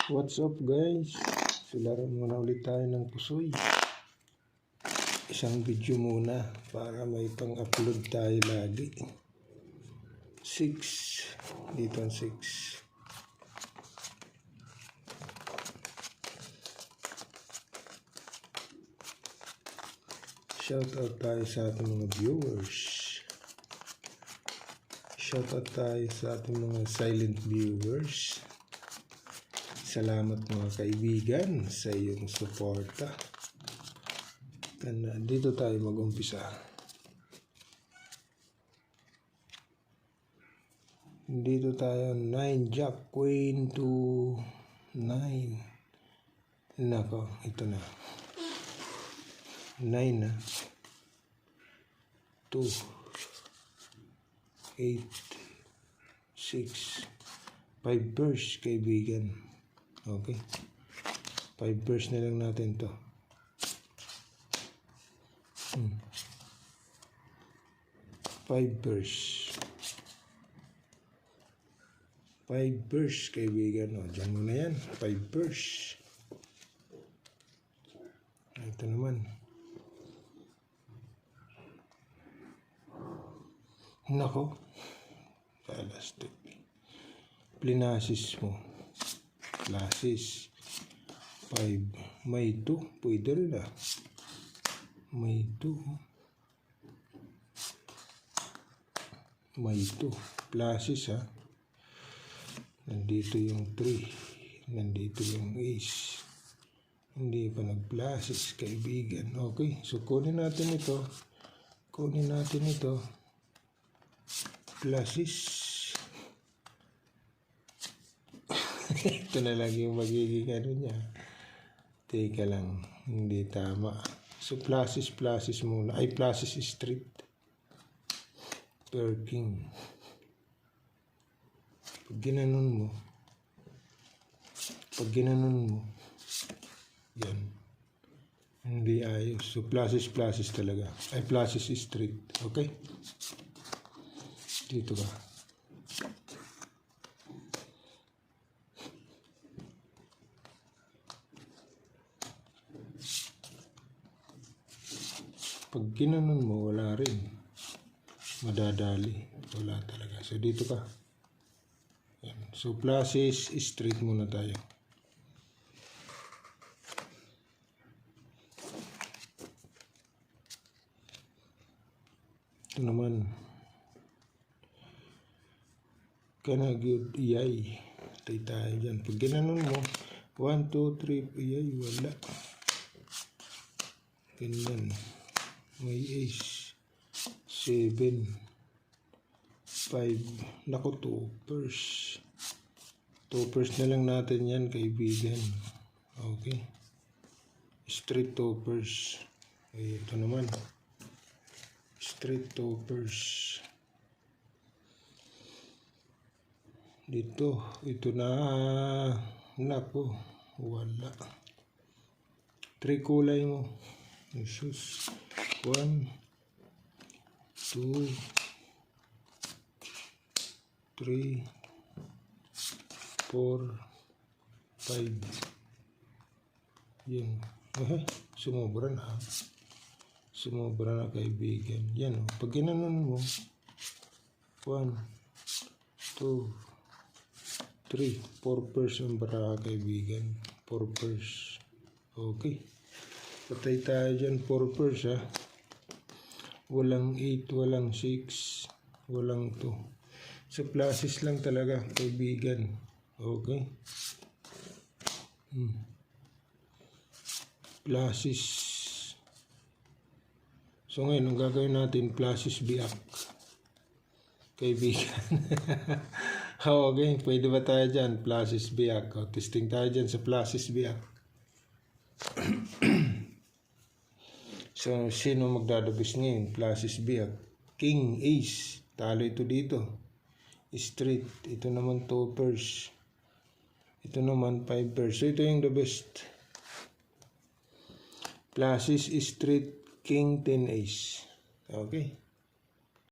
What's up guys? Laro muna ulit tayo ng pusoy. Isang video muna para may pang-upload tayo lagi. 6. Dito ang 6. Shoutout tayo sa ating mga viewers. Shoutout tayo sa ating mga silent viewers. Salamat mga kaibigan sa iyong suporta. Dito tayo mag-umpisa. Dito tayo 9 Jack Queen to 9. Nako, ito na. 9 na. 2 8 6 5 burst kaibigan. Okay. 5 burst na lang natin to. 5 burst. 5 burst kaibigan. O, dyan muna yan. 5 burst. Ito naman. Nako. Plastic. Plinasis mo. Classes 5 may 2 pwede rin may 2 classes nandito yung 3 nandito yung ace hindi pa nag-classes kaibigan. Okay, so kunin natin ito classes. Ito na lang yung magiging niya. Teka lang, hindi tama. So pluses muna. Ay, pluses straight. Per king. Pag ginanon mo, yan. Hindi ayos. So pluses talaga. Ay, pluses straight. Okay? Dito ka. Pag ginanon mo, wala rin. Madadali. Wala talaga. So, dito ka. Yan. So, pluses, straight muna tayo. Ito naman. Kanagod, iyay. Tayo dyan. Pag ginanon mo, 1, 2, 3, iyay, wala. Ganyan. May ace 7 5 naku 2 first na lang natin yan kaibigan. Okay, straight 2 first. Ito naman straight 2 first dito. Ito na naku wala 3 kulay mo. Jesus. 1 2 3 4 5 yan. Sumobra na kaibigan. Yan pag ginanon mo 1 2 3 4 pairs ang bara kaibigan. 4 pairs. Okay, patay tayo dyan. 4 pairs walang 8, walang 6, walang 2. So pluses lang talaga kaibigan. Okay, pluses. So ngayon ang gagawin natin, pluses biak kaibigan. Okay, pwede ba tayo dyan? Pluses biak. Testing tayo dyan sa pluses biak. So, sino magdadabis ngayon? Pluses biak. King, ace. Talo ito dito. Straight. Ito naman 2 pairs. Ito naman 5 pairs. So, ito yung the best. Pluses, straight, king, 10, ace. Okay.